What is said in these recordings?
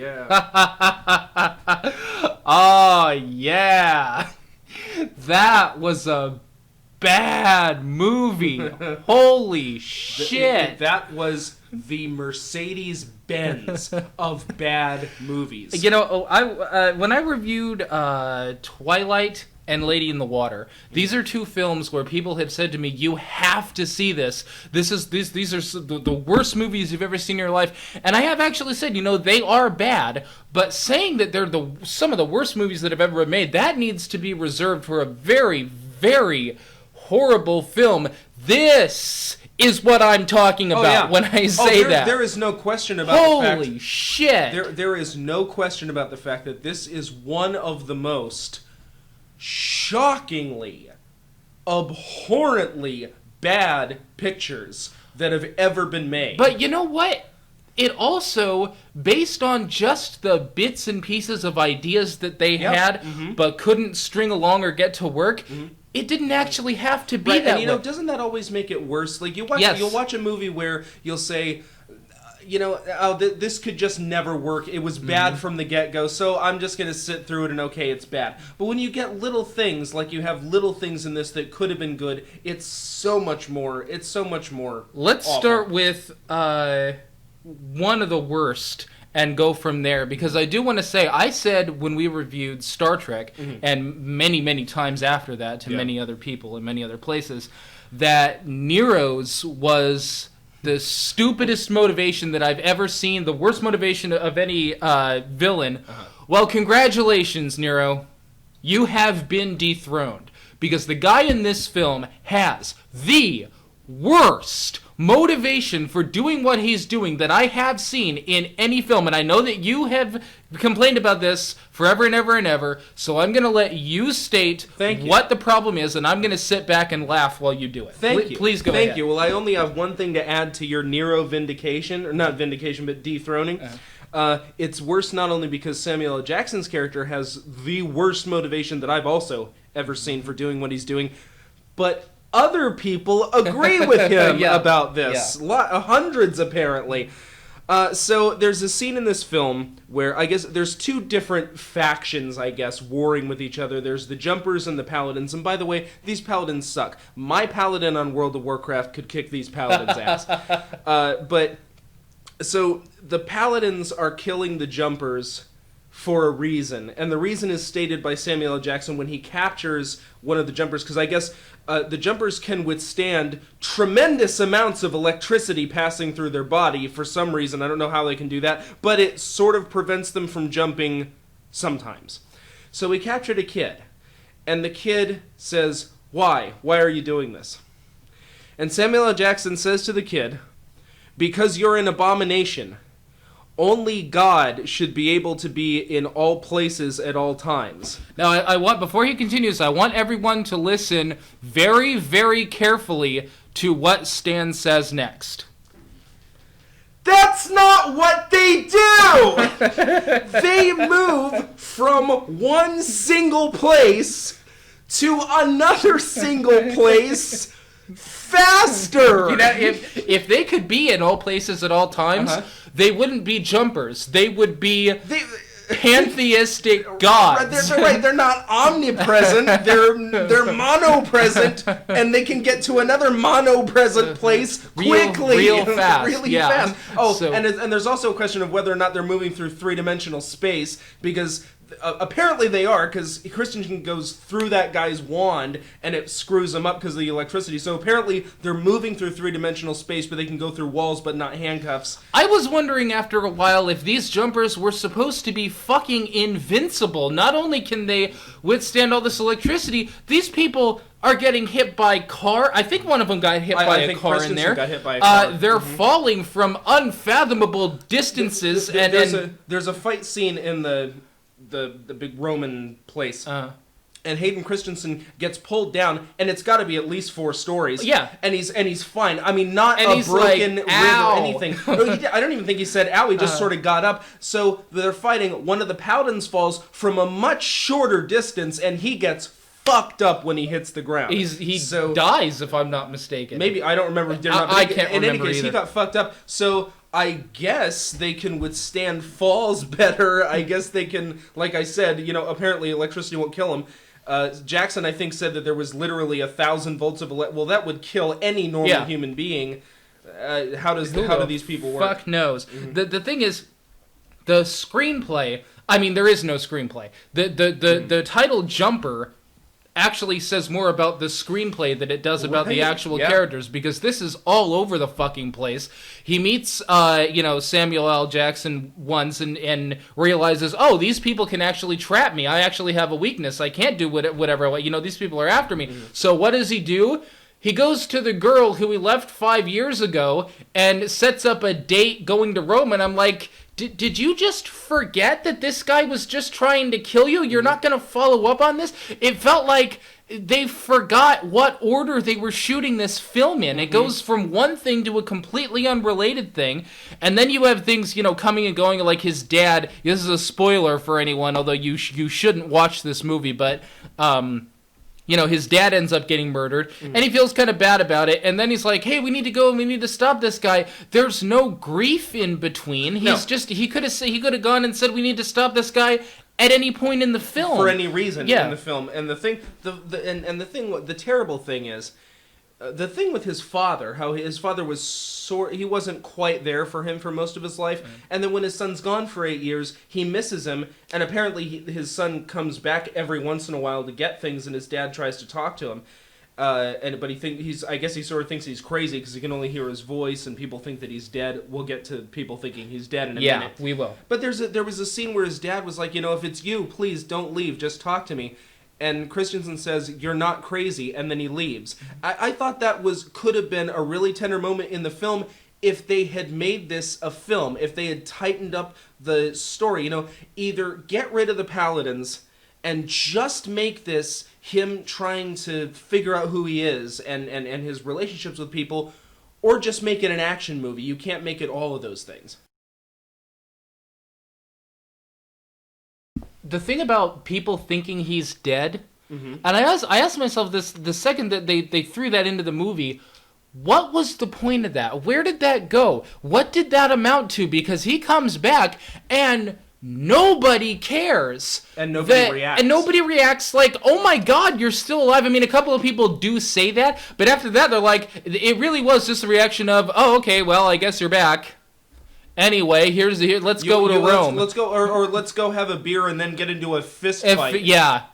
yeah. Oh, yeah. That was a bad movie. Holy shit. That was the Mercedes-Benz of bad movies. You know, when I reviewed Twilight and Lady in the Water, these are two films where people have said to me, you have to see this. These are the worst movies you've ever seen in your life. And I have actually said, they are bad, but saying that they're some of the worst movies that have ever been made, that needs to be reserved for a very, very horrible film. This is what I'm talking about when I say that. There is no question about the fact... Holy shit! There is no question about the fact that this is one of the most shockingly, abhorrently bad pictures that have ever been made. But you know what? It also, based on just the bits and pieces of ideas that they had, but couldn't string along or get to work, it didn't actually have to be that way. Doesn't that always make it worse? Like, you'll watch a movie where you'll say, this could just never work. It was bad from the get-go, so I'm just going to sit through it and okay, it's bad. But when you get little things, like you have little things in this that could have been good, it's so much more Let's awful. start with one of the worst and go from there, because I do want to say, I said when we reviewed Star Trek, and many, many times after that to many other people in many other places, that Nero's was the stupidest motivation that I've ever seen, the worst motivation of any villain. Well, congratulations, Nero. You have been dethroned. Because the guy in this film has the worst motivation for doing what he's doing that I have seen in any film. And I know that you have complained about this forever and ever and ever, so I'm going to let you state what the problem is, and I'm going to sit back and laugh while you do it. Thank you. Please go ahead. Thank you. Well, I only have one thing to add to your Nero vindication, or not vindication, but dethroning. It's worse not only because Samuel L. Jackson's character has the worst motivation that I've also ever seen for doing what he's doing, but other people agree with him about this. Hundreds, apparently. So there's a scene in this film where I guess there's two different factions, warring with each other. There's the Jumpers and the Paladins. And by the way, these Paladins suck. My Paladin on World of Warcraft could kick these Paladins' ass. But so the Paladins are killing the Jumpers for a reason. And the reason is stated by Samuel L. Jackson when he captures one of the Jumpers, because I guess the Jumpers can withstand tremendous amounts of electricity passing through their body for some reason. I don't know how they can do that, but it sort of prevents them from jumping sometimes. So we captured a kid, and the kid says, "Why? Why are you doing this?" And Samuel L. Jackson says to the kid, "Because you're an abomination. Only God should be able to be in all places at all times." Now, I want, before he continues, I want everyone to listen very, very carefully to what Stan says next. That's not what they do! They move from one single place to another single place faster! If they could be in all places at all times, they wouldn't be jumpers. They would be pantheistic gods. They're right. They're not omnipresent. They're monopresent, and they can get to another monopresent place quickly, real fast, really fast. And there's also a question of whether or not they're moving through three-dimensional space, because apparently they are, because Christian goes through that guy's wand and it screws him up because of the electricity. So apparently they're moving through three-dimensional space, but they can go through walls but not handcuffs. I was wondering after a while if these jumpers were supposed to be fucking invincible. Not only can they withstand all this electricity, these people are getting hit by car. I think one of them got hit by a car in there. Got hit by a car. They're falling from unfathomable distances. There's a fight scene in the big Roman place. And Hayden Christensen gets pulled down, and it's got to be at least 4 stories. Yeah. And he's fine. I mean, not a broken rib or anything. No, I don't even think he said ow. He just sort of got up. So they're fighting. One of the Paladins falls from a much shorter distance, and he gets fucked up when he hits the ground. He dies, if I'm not mistaken. Maybe. I don't remember. I can't remember In any case, either. he got fucked up. So I guess they can withstand falls better. I guess they can, like I said, apparently electricity won't kill them. Jackson, I think, said that there was literally 1,000 volts of well, that would kill any normal human being. How do these people work? Fuck knows. The thing is, the screenplay. I mean, there is no screenplay. The title Jumper actually says more about the screenplay than it does about the actual characters, because this is all over the fucking place. He meets, Samuel L. Jackson once and realizes, oh, these people can actually trap me. I actually have a weakness. I can't do whatever I want. These people are after me. So what does he do? He goes to the girl who he left 5 years ago and sets up a date going to Rome, and I'm like, did you just forget that this guy was just trying to kill you? You're not going to follow up on this? It felt like they forgot what order they were shooting this film in. It goes from one thing to a completely unrelated thing, and then you have things, coming and going, like his dad. This is a spoiler for anyone, although you shouldn't watch this movie, but his dad ends up getting murdered, and he feels kind of bad about it, and then he's like, hey, we need to go and we need to stop this guy. There's no grief in between. He could have gone and said, we need to stop this guy at any point in the film. For any reason in the film. And the terrible thing is, the thing with his father, how his father was he wasn't quite there for him for most of his life, and then when his son's gone for 8 years, he misses him, and apparently his son comes back every once in a while to get things, and his dad tries to talk to him, but I guess he sort of thinks he's crazy because he can only hear his voice, and people think that he's dead. We'll get to people thinking he's dead in a minute. Yeah, we will. But there was a scene where his dad was like, if it's you, please don't leave, just talk to me. And Christensen says, you're not crazy, and then he leaves. I thought that could have been a really tender moment in the film if they had made this a film, if they had tightened up the story. Either get rid of the Paladins and just make this him trying to figure out who he is and his relationships with people, or just make it an action movie. You can't make it all of those things. The thing about people thinking he's dead, and I asked myself this the second that they threw that into the movie, what was the point of that? Where did that go? What did that amount to? Because he comes back and nobody cares. And nobody reacts. And nobody reacts like, oh my god, you're still alive. I mean, a couple of people do say that, but after that they're like, it really was just a reaction of, oh, okay, well, I guess you're back. Anyway, let's go to Rome. Let's go, or let's go have a beer and then get into a fist fight. Yeah.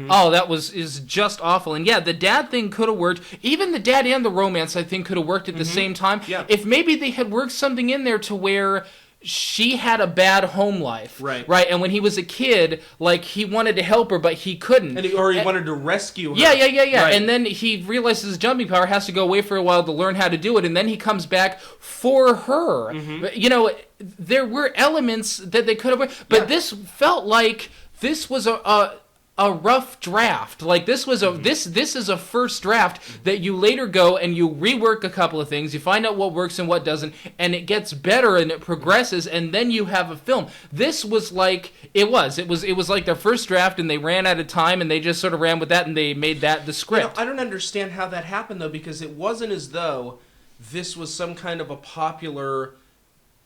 Oh, that is just awful. And yeah, the dad thing could have worked. Even the dad and the romance, I think, could have worked at the same time. Yeah. If maybe they had worked something in there to where she had a bad home life. Right. And when he was a kid, like, he wanted to help her, but he couldn't. He wanted to rescue her. Yeah. Right. And then he realizes his jumping power, has to go away for a while to learn how to do it, and then he comes back for her. There were elements that they could have... But this felt like this was a rough draft. Like, this was this is a first draft that you later go and you rework a couple of things, you find out what works and what doesn't, and it gets better and it progresses, and then you have a film. This was like it was like their first draft, and they ran out of time, and they just sort of ran with that, and they made that the script. I don't understand how that happened, though, because it wasn't as though this was some kind of a popular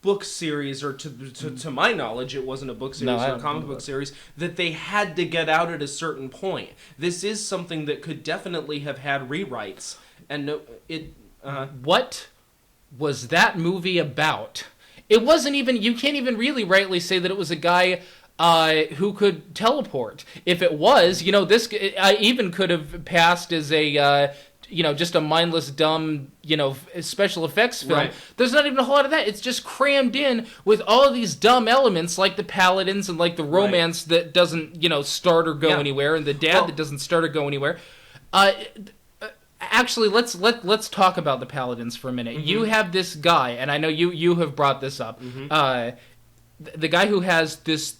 book series, or to my knowledge, it wasn't a book series or a comic book series, that they had to get out at a certain point. This is something that could definitely have had rewrites. And what was that movie about? It wasn't even, you can't even really rightly say that it was a guy who could teleport. If it was, this I even could have passed as a just a mindless, dumb, special effects film. Right. There's not even a whole lot of that. It's just crammed in with all of these dumb elements, like the Paladins and like the romance that doesn't, start or go anywhere, and the dad that doesn't start or go anywhere. Actually, let's talk about the Paladins for a minute. You have this guy, and I know you have brought this up. The guy who has this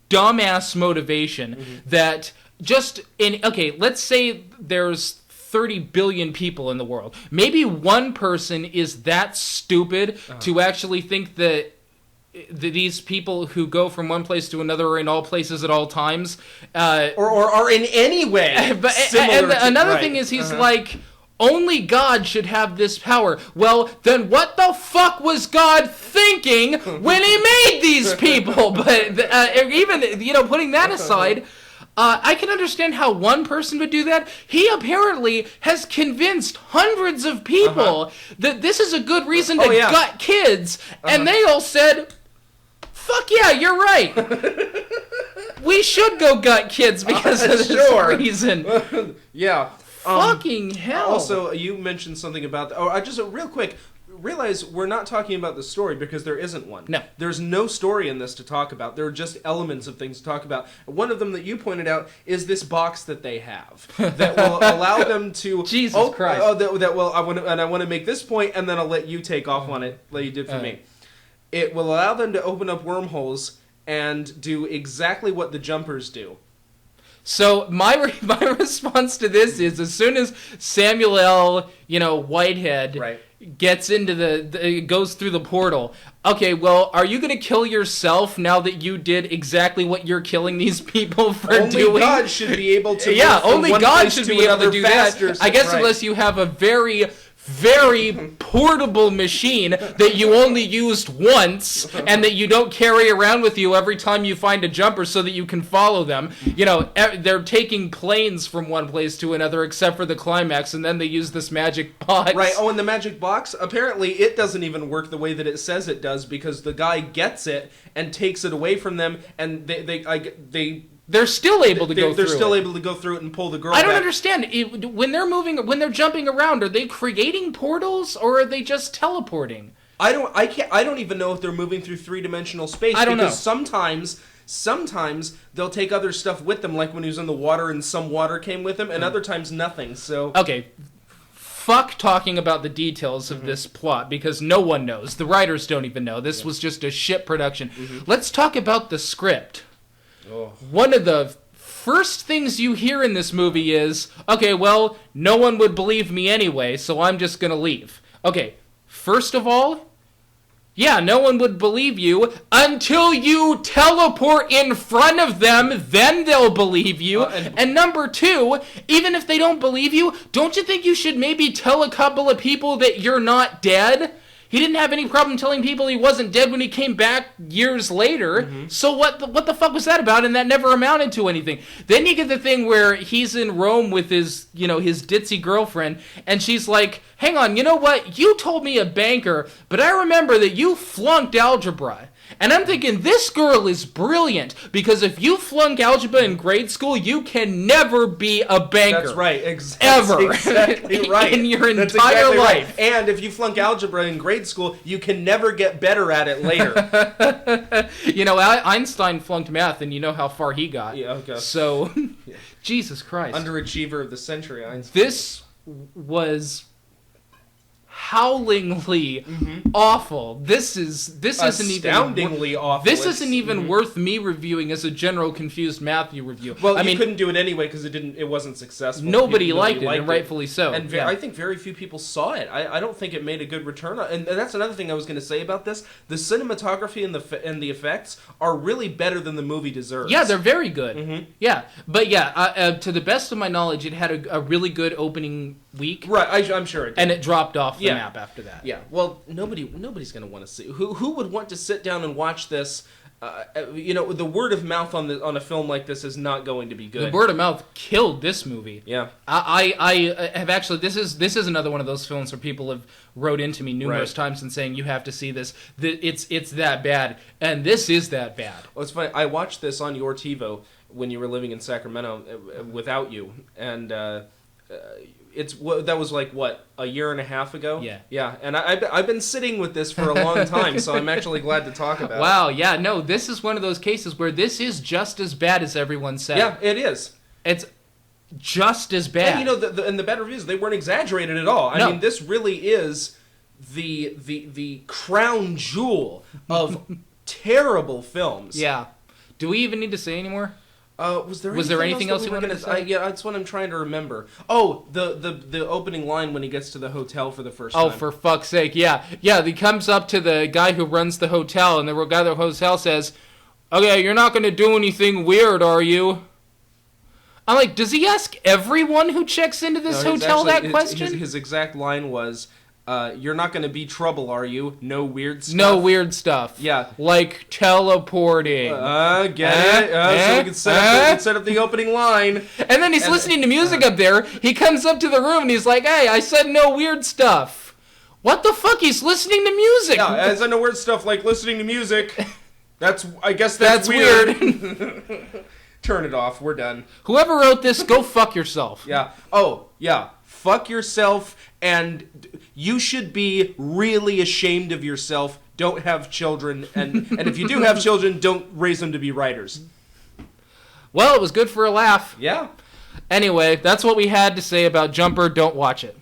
dumbass motivation that just let's say there's 30 billion people in the world. Maybe one person is that stupid to actually think that these people who go from one place to another are in all places at all times. Or are in any way Another thing is he's like, only God should have this power. Well, then what the fuck was God thinking when he made these people? But even, putting that aside, I can understand how one person would do that. He apparently has convinced hundreds of people that this is a good reason to gut kids, and they all said, fuck yeah, you're right. We should go gut kids because of this reason. Yeah. Fucking hell. Also, you mentioned something about... just real quick... Realize we're not talking about the story because there isn't one. No. There's no story in this to talk about. There are just elements of things to talk about. One of them that you pointed out is this box that they have that will allow them to... Jesus Christ. I want to make this point, and then I'll let you take off on it like you did for me. It will allow them to open up wormholes and do exactly what the jumpers do. So my response to this is, as soon as Samuel L. Whitehead gets into goes through the portal, okay, well, are you going to kill yourself now that you did exactly what you're killing these people for doing? Only God should be able to. Yeah, only God should be able to do that. I guess unless you have a very portable machine that you only used once and that you don't carry around with you every time you find a jumper so that you can follow them. They're taking planes from one place to another except for the climax, and then they use this magic box. Right. Oh, and the magic box, apparently it doesn't even work the way that it says it does, because the guy gets it and takes it away from them, and they're still able to go through it. They're still able to go through it and pull the girl I don't back. understand. When they're jumping around, are they creating portals or are they just teleporting? I don't even know if they're moving through three-dimensional space. I don't know. Sometimes they'll take other stuff with them, like when he was in the water and some water came with him, and other times nothing. So okay. Fuck talking about the details of this plot, because no one knows. The writers don't even know. This was just a shit production. Let's talk about the script. Oh. One of the first things you hear in this movie is, okay, well, no one would believe me anyway, so I'm just gonna leave. Okay, first of all, yeah, no one would believe you until you teleport in front of them, then they'll believe you. And number two, even if they don't believe you, don't you think you should maybe tell a couple of people that you're not dead? He didn't have any problem telling people he wasn't dead when he came back years later. So what the fuck was that about? And that never amounted to anything. Then you get the thing where he's in Rome with his ditzy girlfriend, and she's like, hang on, you know what? You told me a banker, but I remember that you flunked algebra. And I'm thinking, this girl is brilliant, because if you flunk algebra in grade school, you can never be a banker. That's right. Ever. Exactly right. In your That's entire exactly life. Right. And if you flunk algebra in grade school, you can never get better at it later. Einstein flunked math, and you know how far he got. Yeah, okay. So, Jesus Christ. Underachiever of the century, Einstein. This was howlingly awful. This isn't even astoundingly awful. This isn't even worth me reviewing as a general confused Matthew review. Well, you couldn't do it anyway because it wasn't successful. Nobody liked it, and rightfully so. And I think very few people saw it. I don't think it made a good return. And that's another thing I was going to say about this. The cinematography and the effects are really better than the movie deserves. Yeah, they're very good. Yeah, but to the best of my knowledge, it had a really good opening week. Right, I'm sure it did. And it dropped off the map after that. Yeah, well, nobody's going to want to see. Who would want to sit down and watch this? The word of mouth on a film like this is not going to be good. The word of mouth killed this movie. Yeah, I have actually. This is another one of those films where people have wrote into me numerous times and saying you have to see this. It's that bad, and this is that bad. Well, it's funny. I watched this on your TiVo when you were living in Sacramento without you, and that was like what, a year and a half ago? Yeah, and I've been sitting with this for a long time, so I'm actually glad to talk about it. Wow, yeah, no, this is one of those cases where this is just as bad as everyone said. Yeah, it is. It's just as bad. And the bad reviews, they weren't exaggerated at all. I mean, this really is the crown jewel of terrible films. Yeah. Do we even need to say any more? Was there anything else you wanted to say? Yeah, that's what I'm trying to remember. Oh, the opening line when he gets to the hotel for the first time. Oh, for fuck's sake, yeah. Yeah, he comes up to the guy who runs the hotel, and the guy at the hotel says, okay, you're not going to do anything weird, are you? I'm like, does he ask everyone who checks into this hotel that question? His exact line was, you're not going to be trouble, are you? No weird stuff? No weird stuff. Yeah. Like teleporting. Get it? So we can set up the opening line. And then he's listening to music up there. He comes up to the room and he's like, hey, I said no weird stuff. What the fuck? He's listening to music. Yeah, I said no weird stuff like listening to music. I guess that's weird. Turn it off. We're done. Whoever wrote this, go fuck yourself. Yeah. Oh, yeah. Fuck yourself, and you should be really ashamed of yourself. Don't have children, and if you do have children, don't raise them to be writers. Well, it was good for a laugh. Yeah. Anyway, that's what we had to say about Jumper. Don't watch it.